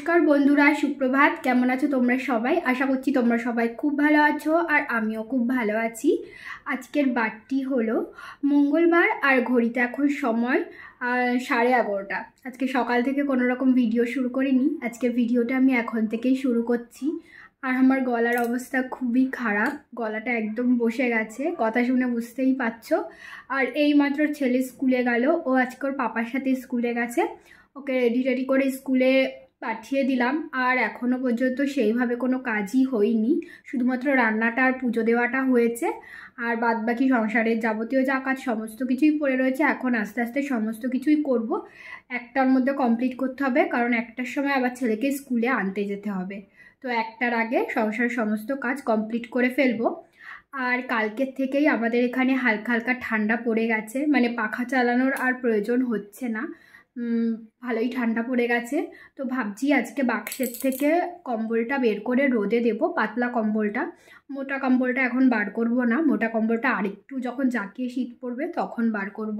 নমস্কার বন্ধুরা, সুপ্রভাত। কেমন আছো তোমরা সবাই? আশা করছি তোমরা সবাই খুব ভালো আছো আর আমিও খুব ভালো আছি। আজকের বারটি হলো মঙ্গলবার আর ঘড়িতে এখন সময় 11:30। আজকে সকাল থেকে কোনো রকম ভিডিও শুরু করিনি। আজকের ভিডিওটা আমি এখন থেকেই শুরু করছি। আর আমার গলার অবস্থা খুবই খারাপ, গলাটা একদম বসে গেছে, কথা শুনে বুঝতেই পারছো। আর এইমাত্র ছেলে স্কুলে গেল, ও আজকে ওর পাপার সাথে স্কুলে গেছে। ওকে রেডি করে স্কুলে পাঠিয়ে দিলাম। আর এখনও পর্যন্ত সেইভাবে কোনো কাজই হয়নি, শুধুমাত্র রান্নাটা আর পুজো দেওয়াটা হয়েছে। আর বাদবাকি সংসারের যাবতীয় যা কাজ সমস্ত কিছুই পড়ে রয়েছে। এখন আস্তে আস্তে সমস্ত কিছুই করব, একটার মধ্যে কমপ্লিট করতে হবে, কারণ একটার সময় আবার ছেলেকে স্কুলে আনতে যেতে হবে। তো একটার আগে সংসারের সমস্ত কাজ কমপ্লিট করে ফেলবো। আর কালকের থেকেই আমাদের এখানে হালকা হালকা ঠান্ডা পড়ে গেছে, মানে পাখা চালানোর আর প্রয়োজন হচ্ছে না, ভালোই ঠান্ডা পড়ে গেছে। তো ভাবছি আজকে বাক্সের থেকে কম্বলটা বের করে রোদে দেব, পাতলা কম্বলটা। মোটা কম্বলটা এখন বার করব না, মোটা কম্বলটা আরেকটু যখন জাকিয়ে শীত পড়বে তখন বার করব।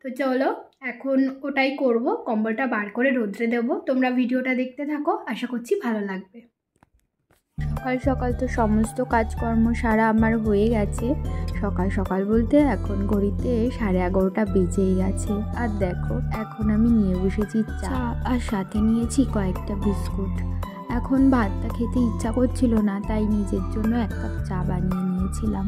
তো চলো এখন ওটাই করব, কম্বলটা বার করে রোদে দেব। তোমরা ভিডিওটা দেখতে থাকো, আশা করছি ভালো লাগবে। সকাল সকাল তো সমস্ত কাজকর্ম সারা আমার হয়ে গেছে। সকাল সকাল বলতে এখন ঘড়িতে 11:30 বেজেই গেছে। আর দেখো এখন আমি নিয়ে বসেছি চা, আর সাথে নিয়েছি কয়েকটা বিস্কুট। এখন ভাতটা খেতে ইচ্ছা করছিল না, তাই নিজের জন্য 1 কাপ চা বানিয়ে নিয়েছিলাম।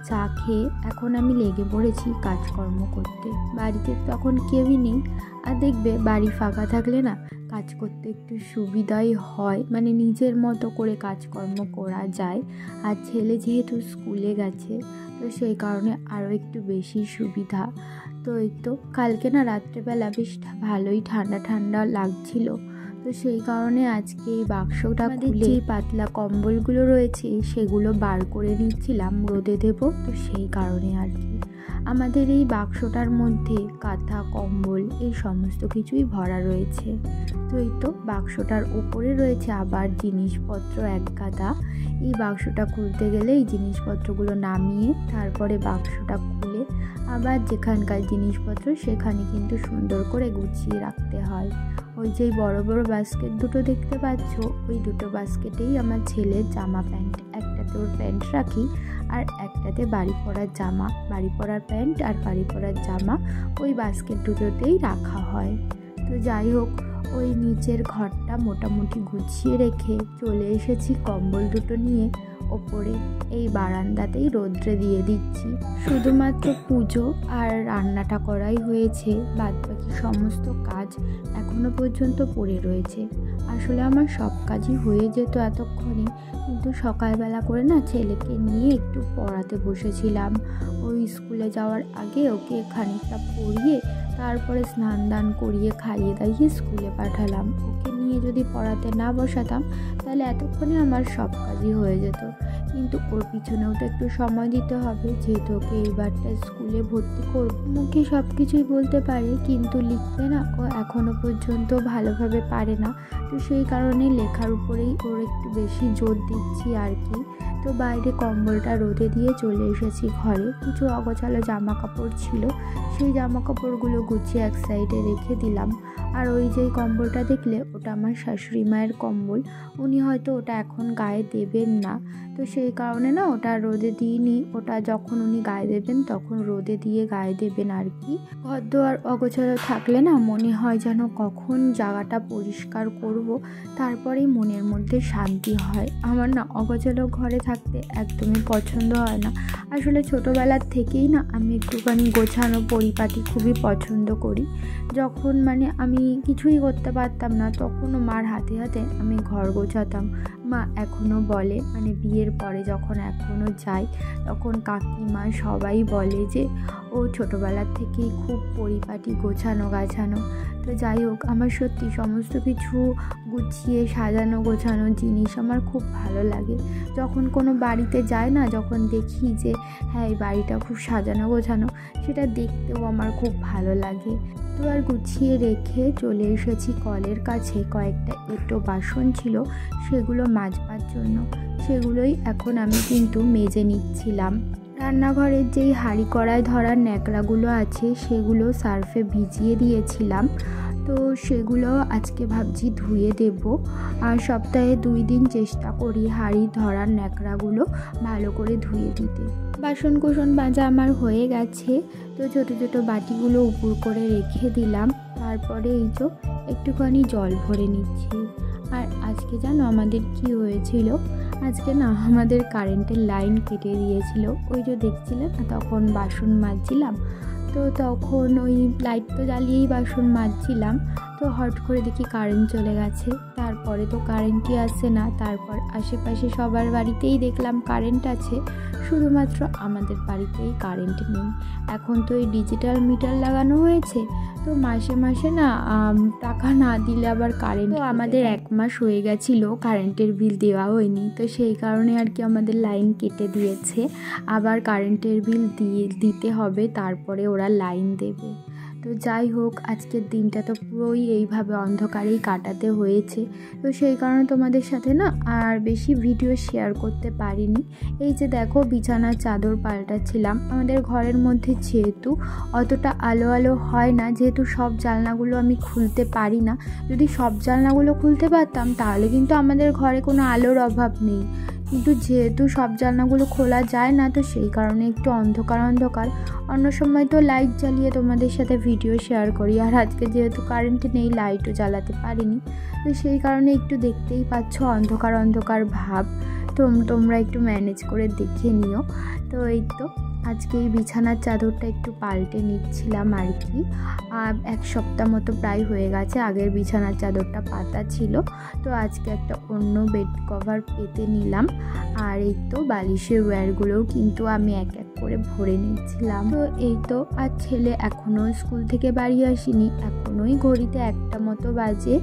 চা খেয়ে এখন আমি লেগে পড়েছি কাজকর্ম করতে। বাড়িতে তো এখন কেউই নেই, আর দেখবে বাড়ি ফাঁকা থাকলে না কাজ করতে একটু সুবিধাই হয়, মানে নিজের মতো করে কাজকর্ম করা যায়। আর ছেলে যেহেতু স্কুলে গেছে তো সেই কারণে আরও একটু বেশি সুবিধা। তো এই তো কালকে না রাত্রেবেলা বেশ ভালোই ঠান্ডা ঠান্ডা লাগছিল, তো সেই কারণে আজকে এই বাক্সটা খুলে যে পাতলা কম্বলগুলো রয়েছে সেগুলো বার করে নিচ্ছিলাম, রোদে দেবো। তো সেই কারণে আর কি আমাদের এই বাক্সটার মধ্যে কাঁথা কম্বল এই সমস্ত কিছুই ভরা রয়েছে। তো এই তো বাক্সটার ওপরে রয়েছে আবার জিনিসপত্র এক গাদা। এই বাক্সটা খুলতে গেলে এই জিনিসপত্রগুলো নামিয়ে তারপরে বাক্সটা খুলে আবার যেখানকার জিনিসপত্র সেখানে কিন্তু সুন্দর করে গুছিয়ে রাখতে হয়। ওই যে বড় বড় বাস্কেট দুটো দেখতে পাচ্ছ, ওই দুটো বাস্কেটেই আমার ছেলের জামা প্যান্ট, একটাতে ওর প্যান্ট রাখি আর একটাতে বাড়ি পরার জামা, বাড়ি পরার প্যান্ট আর বাড়ি পরার জামা ওই বাস্কেট দুটোতেই রাখা হয়। তো যাই হোক, ওই নিচের ঘরটা মোটামুটি গুছিয়ে রেখে চলে এসেছি কম্বল দুটো নিয়ে ওপরে, এই বারান্দাতেই রোদ্রে দিয়ে দিচ্ছি। শুধুমাত্র পুজো আর রান্নাটা করাই হয়েছে, বাদবাকি সমস্ত কাজ এখনো পর্যন্ত পড়ে রয়েছে। আসলে আমার সব কাজই হয়ে যেত এতক্ষণে, কিন্তু সকালবেলা করে না ছেলেকে নিয়ে একটু পড়াতে বসেছিলাম। ওই স্কুলে যাওয়ার আগে ওকে খানিকটা পড়িয়ে তারপরে স্নান দান করিয়ে খাইয়ে দাইয়ে স্কুলে পাঠালাম। ওকে নিয়ে যদি পড়াতে না বসাতাম তাহলে এতক্ষণে আমার সব কাজই হয়ে যেত। কিন্তু ওর পিছনেও তো একটু সময় দিতে হবে, যেহেতু ওকে এইবারটা স্কুলে ভর্তি করব। মুখে সব কিছুই বলতে পারে কিন্তু লিখতে না ও এখনও পর্যন্ত ভালোভাবে পারে না। তো সেই কারণে লেখার উপরেই ওর একটু বেশি জোর দিচ্ছি আর কি। তো বাইরে কম্বলটা রোদে দিয়ে চলে এসেছি ঘরে। কিছু অগোছালো জামা কাপড় ছিল, সেই জামা কাপড়গুলো গুছিয়ে এক সাইডে রেখে দিলাম। আর ওই যে কম্বলটা দেখলে ওটা আমার শাশুড়ি মায়ের কম্বল, উনি হয়তো ওটা এখন গায়ে দেবেন না, তো সেই কারণে না ওটা রোদে দিইনি। ওটা যখন উনি গায়ে দেবেন তখন রোদে দিয়ে গায়ে দেবেন আর কি। ঘর দোয়ার অগোছালো থাকলে না মনে হয় যেন কখন জায়গাটা পরিষ্কার করব, তারপরেই মনের মধ্যে শান্তি হয়। আমার না অগোছালো ঘরে থাকতে একদমই পছন্দ হয় না। আসলে ছোটোবেলার থেকেই না আমি একটুখানি গোছানো পরিপাটি খুবই পছন্দ করি। যখন মানে আমি কিছুই করতে পারতাম না তখনও মার হাতে হাতে আমি ঘর গোছাতাম। মা এখনও বলে, মানে বিয়ের পরে যখন এখনও যাই তখন কাকিমা সবাই বলে যে ও ছোটোবেলার থেকেই খুব পরিপাটি গোছানো গাছানো। তো যাই হোক, আমার সত্যি সমস্ত কিছু গুছিয়ে সাজানো গোছানো জিনিস আমার খুব ভালো লাগে। যখন কোনো বাড়িতে যাই না, যখন দেখি যে হ্যাঁ এই বাড়িটা খুব সাজানো গোছানো, সেটা দেখতেও আমার খুব ভালো লাগে। তো আর গুছিয়ে রেখে চলে এসেছি কলের কাছে। কয়েকটা এঁটো বাসন ছিল সেগুলো মাজবার জন্য, সেগুলোই এখন আমি কিন্তু মেজে নিচ্ছিলাম। রান্নাঘরের যেই হাঁড়ি কড়ায় ধরার ন্যাকড়াগুলো আছে সেগুলো সার্ফে ভিজিয়ে দিয়েছিলাম। তো সেগুলো আজকে ভাবছি ধুয়ে দেব। আর সপ্তাহে 2 দিন চেষ্টা করি হাঁড়ি ধরার ন্যাকড়াগুলো ভালো করে ধুয়ে দিতে। বাসন কোসন মাজা আমার হয়ে গেছে। তো ছোটো ছোটো বাটিগুলো উপর করে রেখে দিলাম। তারপরে এই তো একটুখানি জল ভরে নিচ্ছি। আর আজকে জানো আমাদের কি হয়েছিল, আজকে না আমাদের কারেন্টের লাইন কেটে দিয়েছিল। ওই যে দেখছিলে না, তখন বাসন মাজছিলাম, তো তখন ওই লাইট তো জ্বালিয়েই বাসন মাজছিলাম, তো হট করে দেখি কারেন্ট চলে গেছে। তারপরে তো কারেন্টই আসে না। তারপর আশেপাশে সবার বাড়িতেই দেখলাম কারেন্ট আছে, শুধুমাত্র আমাদের বাড়িতেই কারেন্ট নেই। এখন তো এই ডিজিটাল মিটার লাগানো হয়েছে, তো মাসে মাসে না টাকা না দিলে আবার কারেন্ট, তো আমাদের 1 মাস হয়ে গেছিলো কারেন্টের বিল দেওয়া হয়নি, তো সেই কারণে আর কি আমাদের লাইন কেটে দিয়েছে। আবার কারেন্টের বিল দিতে হবে, তারপরে ওরা লাইন দেবে। তো যাই হোক, আজকের দিনটা তো পুরোই এইভাবে অন্ধকারেই কাটাতে হয়েছে। তো সেই কারণে তোমাদের সাথে না আর বেশি ভিডিও শেয়ার করতে পারিনি। এই যে দেখো বিছানার চাদর পাল্টাচ্ছিলাম। আমাদের ঘরের মধ্যে যেহেতু অতটা আলো আলো হয় না, যেহেতু সব জানলাগুলো আমি খুলতে পারি না। যদি সব জানলাগুলো খুলতে পারতাম তাহলে কিন্তু আমাদের ঘরে কোনো আলোর অভাব নেই, কিন্তু যেহেতু সব জানলাগুলো খোলা যায় না, তো সেই কারণে একটু অন্ধকার অন্ধকার। অন্য সময় তো লাইট জ্বালিয়ে তোমাদের সাথে ভিডিও শেয়ার করি, আর আজকে যেহেতু কারেন্ট নেই লাইটও জ্বালাতে পারিনি, তো সেই কারণে একটু দেখতেই পাচ্ছ অন্ধকার অন্ধকার ভাব। তোমরা একটু ম্যানেজ করে দেখে নিও। তো এই তো আজকে এই বিছানার চাদরটা একটু পাল্টে নিচ্ছিলাম আর কি। 1 সপ্তাহ মতো প্রায় হয়ে গেছে আগের বিছানার চাদরটা পাতা ছিল, তো আজকে একটা অন্য বেড কভার পেতে নিলাম। আর এই তো বালিশের ওয়্যারগুলোও কিন্তু আমি এক এক করে ভরে নিচ্ছিলাম। তো এই তো আর ছেলে এখনও স্কুল থেকে বাড়ি আসেনি, এখনোই ঘড়িতে 1টা মতো বাজে।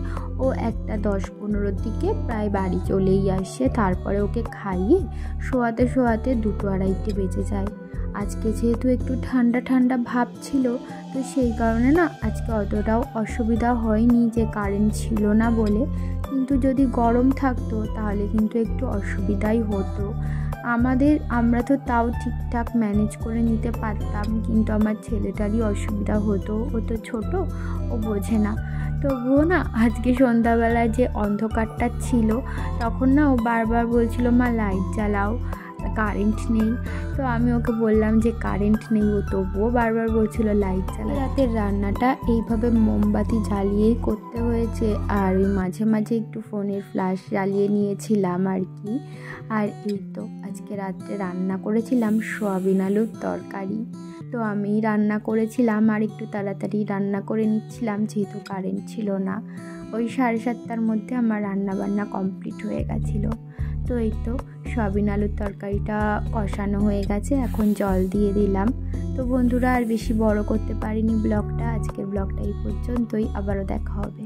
ও 1:10-15 দিকে প্রায় বাড়ি চলেই আসে। তারপরে ওকে খাইয়ে শোয়াতে শোয়াতে 2-2:30 বেজে যায়। আজকে যেহেতু একটু ঠান্ডা ঠান্ডা ভাব ছিল, তো সেই কারণে না আজকে অতটাও অসুবিধা হয়নি যে কারেন্ট ছিল না বলে। কিন্তু যদি গরম থাকতো তাহলে কিন্তু একটু অসুবিধাই হতো। আমরা তো তাও ঠিকঠাক ম্যানেজ করে নিতে পারতাম, কিন্তু আমার ছেলেটারই অসুবিধা হতো। ও তো ছোটো, ও বোঝে না। তবুও না আজকে সন্ধ্যাবেলায় যে অন্ধকারটা ছিল, তখন না ও বারবার বলছিল মা লাইট জ্বালাও, কারেন্ট নেই। তো আমি ওকে বললাম যে কারেন্ট নেই, ও তবুও বারবার বলছিল লাইট জ্বালা। রাতের রান্নাটা এইভাবে মোমবাতি জ্বালিয়েই করতে হয়েছে, আর ওই মাঝে মাঝে একটু ফোনের ফ্ল্যাশ জ্বালিয়ে নিয়েছিলাম আর কি। আর এই তো আজকে রাত্রে রান্না করেছিলাম সয়াবিন আলুর তরকারি। তো আমি রান্না করেছিলাম আর একটু তাড়াতাড়ি রান্না করে নিচ্ছিলাম, যেহেতু কারেন্ট ছিল না। ওই 7:30টার মধ্যে আমার রান্না বান্না কমপ্লিট হয়ে গেছিলো। তো এই তো সয়াবিন আলুর তরকারিটা কষানো হয়ে গেছে, এখন জল দিয়ে দিলাম। তো বন্ধুরা আর বেশি বড় করতে পারিনি ব্লগটা, আজকের ব্লগটা এই পর্যন্তই। আবারও দেখা হবে।